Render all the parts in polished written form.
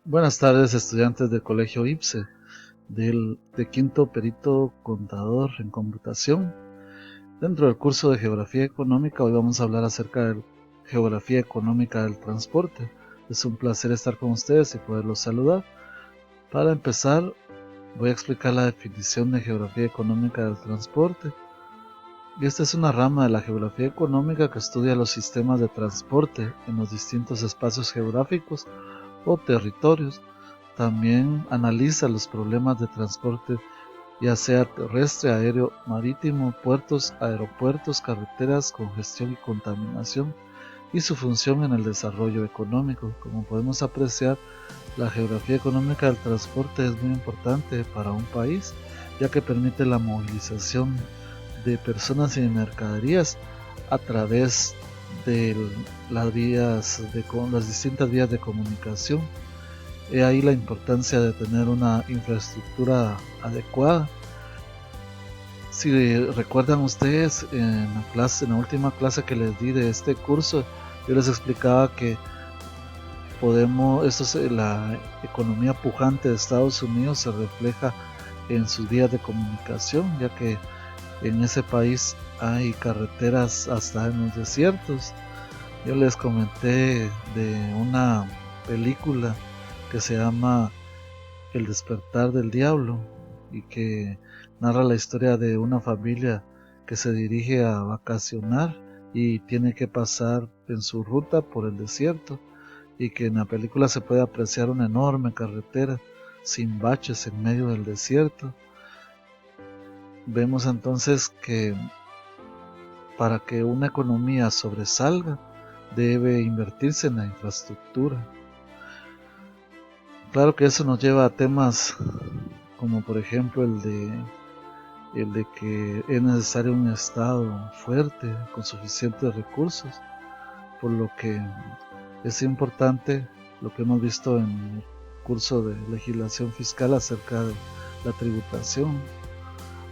Buenas tardes, estudiantes del Colegio IPSE, de quinto perito contador en computación. Dentro del curso de Geografía Económica, hoy vamos a hablar acerca de Geografía Económica del Transporte. Es un placer estar con ustedes y poderlos saludar. Para empezar, voy a explicar la definición de Geografía Económica del Transporte. Y esta es una rama de la geografía económica que estudia los sistemas de transporte en los distintos espacios geográficos o territorios. También analiza los problemas de transporte, ya sea terrestre, aéreo, marítimo, puertos, aeropuertos, carreteras, congestión y contaminación, y su función en el desarrollo económico. Como podemos apreciar, la geografía económica del transporte es muy importante para un país, ya que permite la movilización de personas y mercaderías a través de las distintas vías de comunicación. He ahí la importancia de tener una infraestructura adecuada. Si recuerdan ustedes, en la última clase que les di de este curso, yo les explicaba que la economía pujante de Estados Unidos se refleja en sus vías de comunicación, ya que en ese país hay carreteras hasta en los desiertos. Yo les comenté de una película que se llama El despertar del diablo y que narra la historia de una familia que se dirige a vacacionar y tiene que pasar en su ruta por el desierto, y que en la película se puede apreciar una enorme carretera sin baches en medio del desierto. Vemos entonces que para que una economía sobresalga debe invertirse en la infraestructura. Claro que eso nos lleva a temas como por ejemplo el de que es necesario un Estado fuerte con suficientes recursos, por lo que es importante lo que hemos visto en el curso de legislación fiscal acerca de la tributación.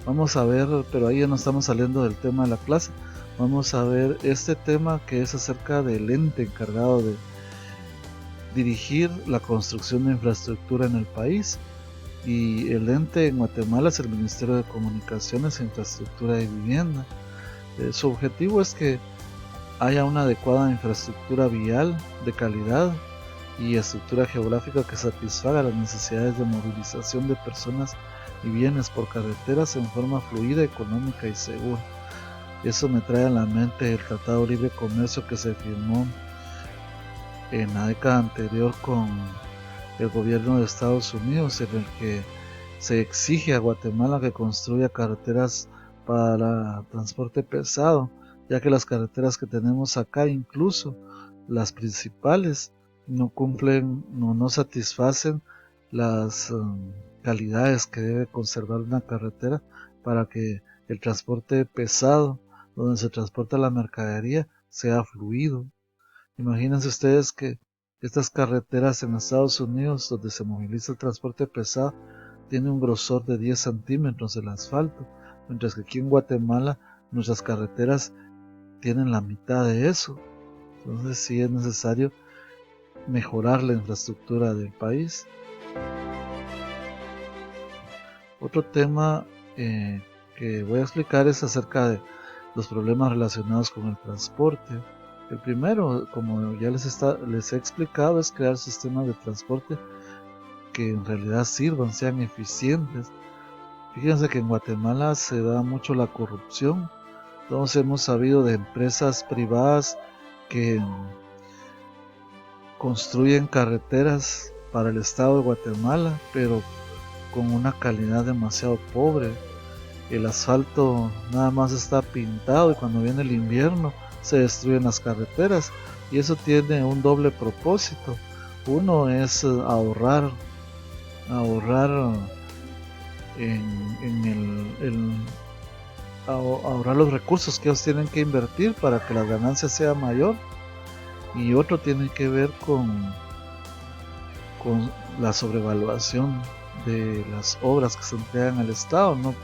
Vamos a ver, pero ahí ya no estamos saliendo del tema de la clase. Vamos a ver este tema que es acerca del ente encargado de dirigir la construcción de infraestructura en el país. Y el ente en Guatemala es el Ministerio de Comunicaciones, Infraestructura y Vivienda. Su objetivo es que haya una adecuada infraestructura vial de calidad y estructura geográfica que satisfaga las necesidades de movilización de personas y bienes por carreteras en forma fluida, económica y segura. Eso me trae a la mente el Tratado de Libre Comercio que se firmó en la década anterior con el gobierno de Estados Unidos, en el que se exige a Guatemala que construya carreteras para transporte pesado, ya que las carreteras que tenemos acá, incluso las principales, no cumplen, no satisfacen las calidades que debe conservar una carretera para que el transporte pesado, donde se transporta la mercadería, sea fluido. Imagínense ustedes que estas carreteras en Estados Unidos, donde se moviliza el transporte pesado, tiene un grosor de 10 centímetros el asfalto, mientras que aquí en Guatemala nuestras carreteras tienen la mitad de eso. Entonces sí es necesario mejorar la infraestructura del país. Otro tema que voy a explicar es acerca de los problemas relacionados con el transporte. El primero, como ya les he explicado, es crear sistemas de transporte que en realidad sirvan, sean eficientes. Fíjense que en Guatemala se da mucho la corrupción. Todos hemos sabido de empresas privadas que construyen carreteras para el estado de Guatemala, pero con una calidad demasiado pobre. El asfalto nada más está pintado y cuando viene el invierno se destruyen las carreteras, y eso tiene un doble propósito. Uno es ahorrar ahorrar los recursos que ellos tienen que invertir para que la ganancia sea mayor, y otro tiene que ver con la sobrevaluación de las obras que se entregan al Estado, no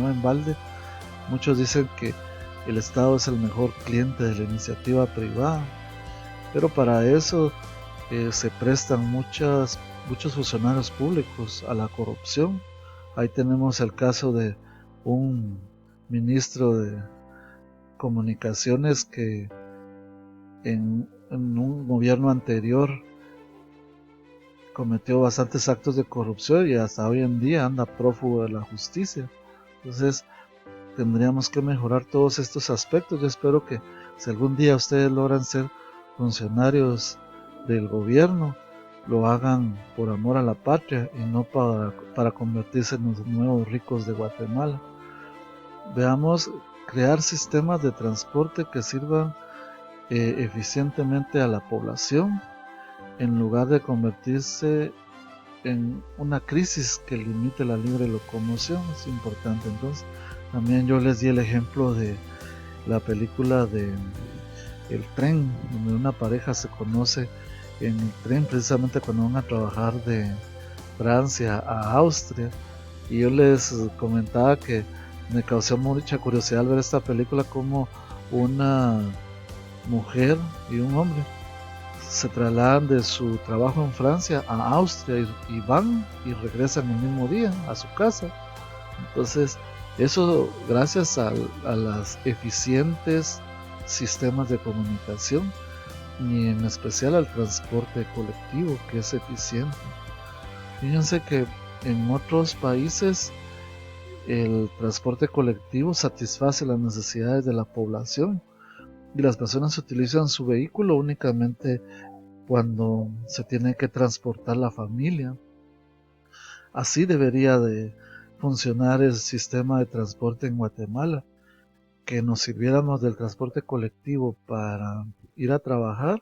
en balde. Muchos dicen que el Estado es el mejor cliente de la iniciativa privada, pero para eso se prestan muchos funcionarios públicos a la corrupción. Ahí tenemos el caso de un ministro de comunicaciones que en un gobierno anterior cometió bastantes actos de corrupción y hasta hoy en día anda prófugo de la justicia. Entonces tendríamos que mejorar todos estos aspectos. Yo espero que si algún día ustedes logran ser funcionarios del gobierno, lo hagan por amor a la patria y no para convertirse en los nuevos ricos de Guatemala. Veamos crear sistemas de transporte que sirvan eficientemente a la población, en lugar de convertirse en una crisis que limite la libre locomoción. Es importante. Entonces, también yo les di el ejemplo de la película de El Tren, donde una pareja se conoce en el tren precisamente cuando van a trabajar de Francia a Austria, y yo les comentaba que me causó mucha curiosidad al ver esta película, como una mujer y un hombre se trasladan de su trabajo en Francia a Austria y van y regresan el mismo día a su casa. Entonces eso gracias a las eficientes sistemas de comunicación y en especial al transporte colectivo, que es eficiente. Fíjense que en otros países el transporte colectivo satisface las necesidades de la población y las personas utilizan su vehículo únicamente cuando se tiene que transportar la familia. Así debería de funcionar el sistema de transporte en Guatemala, que nos sirviéramos del transporte colectivo para ir a trabajar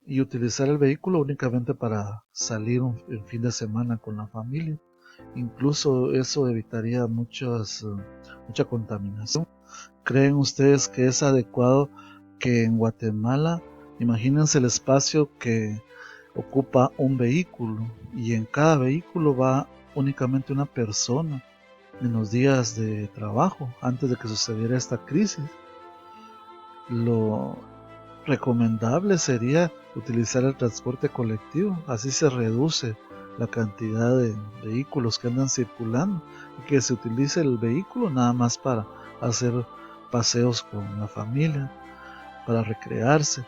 y utilizar el vehículo únicamente para salir el fin de semana con la familia. Incluso eso evitaría mucha contaminación. ¿Creen ustedes que es adecuado que en Guatemala, imagínense el espacio que ocupa un vehículo y en cada vehículo va únicamente una persona en los días de trabajo antes de que sucediera esta crisis? Lo recomendable sería utilizar el transporte colectivo, así se reduce la cantidad de vehículos que andan circulando y que se utilice el vehículo nada más para hacer paseos con la familia, para recrearse.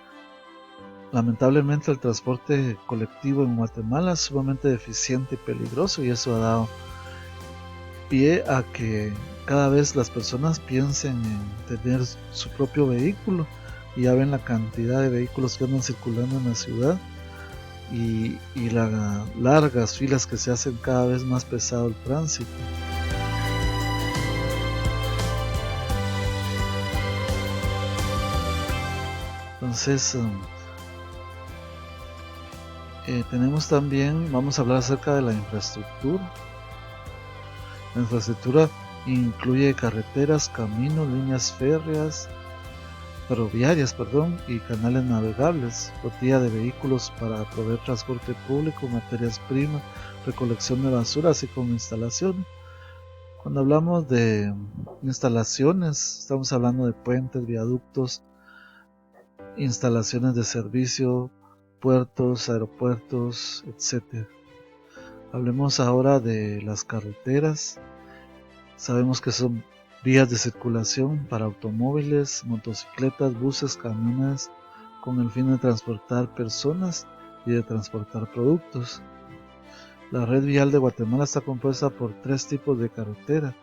Lamentablemente el transporte colectivo en Guatemala es sumamente deficiente y peligroso, y eso ha dado pie a que cada vez las personas piensen en tener su propio vehículo, y ya ven la cantidad de vehículos que andan circulando en la ciudad y las largas filas que se hacen, cada vez más pesado el tránsito. Entonces tenemos también, vamos a hablar acerca de la infraestructura. La infraestructura incluye carreteras, caminos, líneas ferroviarias, y canales navegables, flotilla de vehículos para proveer transporte público, materias primas, recolección de basura, así como instalaciones. Cuando hablamos de instalaciones, estamos hablando de puentes, viaductos, instalaciones de servicio, puertos, aeropuertos, etc. Hablemos ahora de las carreteras. Sabemos que son vías de circulación para automóviles, motocicletas, buses, camiones, con el fin de transportar personas y de transportar productos. La red vial de Guatemala está compuesta por 3 tipos de carretera: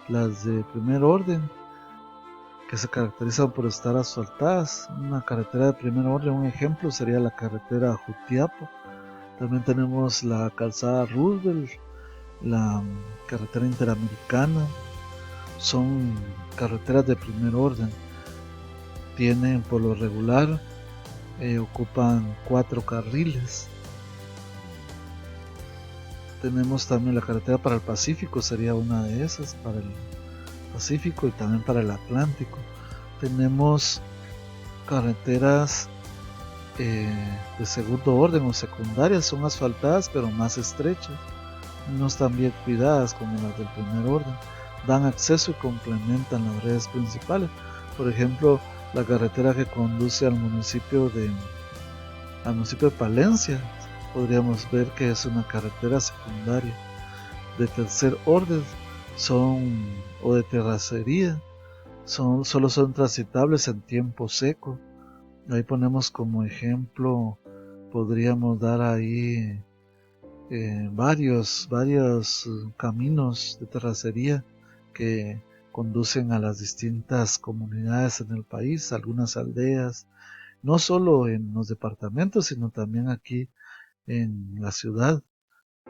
las de primer orden, que se caracterizan por estar asfaltadas. Una carretera de primer orden, un ejemplo, sería la carretera Jutiapo. También tenemos la calzada Roosevelt, la carretera interamericana. Son carreteras de primer orden. Tienen, por lo regular, ocupan 4 carriles. Tenemos también la carretera para el Pacífico, sería una de esas, para el Pacífico y también para el Atlántico. Tenemos carreteras de segundo orden o secundarias, son asfaltadas pero más estrechas, no están bien cuidadas como las del primer orden, dan acceso y complementan las redes principales. Por ejemplo, la carretera que conduce al municipio de al municipio de Palencia, podríamos ver que es una carretera secundaria de tercer orden, o de terracería, solo son transitables en tiempo seco. Ahí ponemos como ejemplo, podríamos dar ahí varios caminos de terracería que conducen a las distintas comunidades en el país, algunas aldeas, no solo en los departamentos, sino también aquí en la ciudad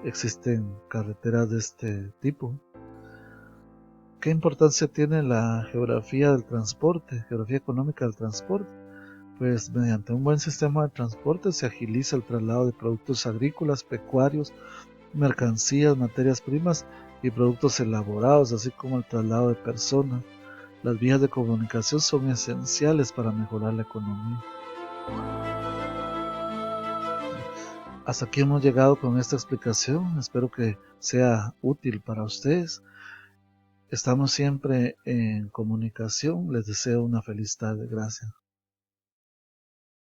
existen carreteras de este tipo. ¿Qué importancia tiene la geografía del transporte, geografía económica del transporte? Pues mediante un buen sistema de transporte se agiliza el traslado de productos agrícolas, pecuarios, mercancías, materias primas y productos elaborados, así como el traslado de personas. Las vías de comunicación son esenciales para mejorar la economía. Hasta aquí hemos llegado con esta explicación. Espero que sea útil para ustedes. Estamos siempre en comunicación. Les deseo una feliz tarde. Gracias.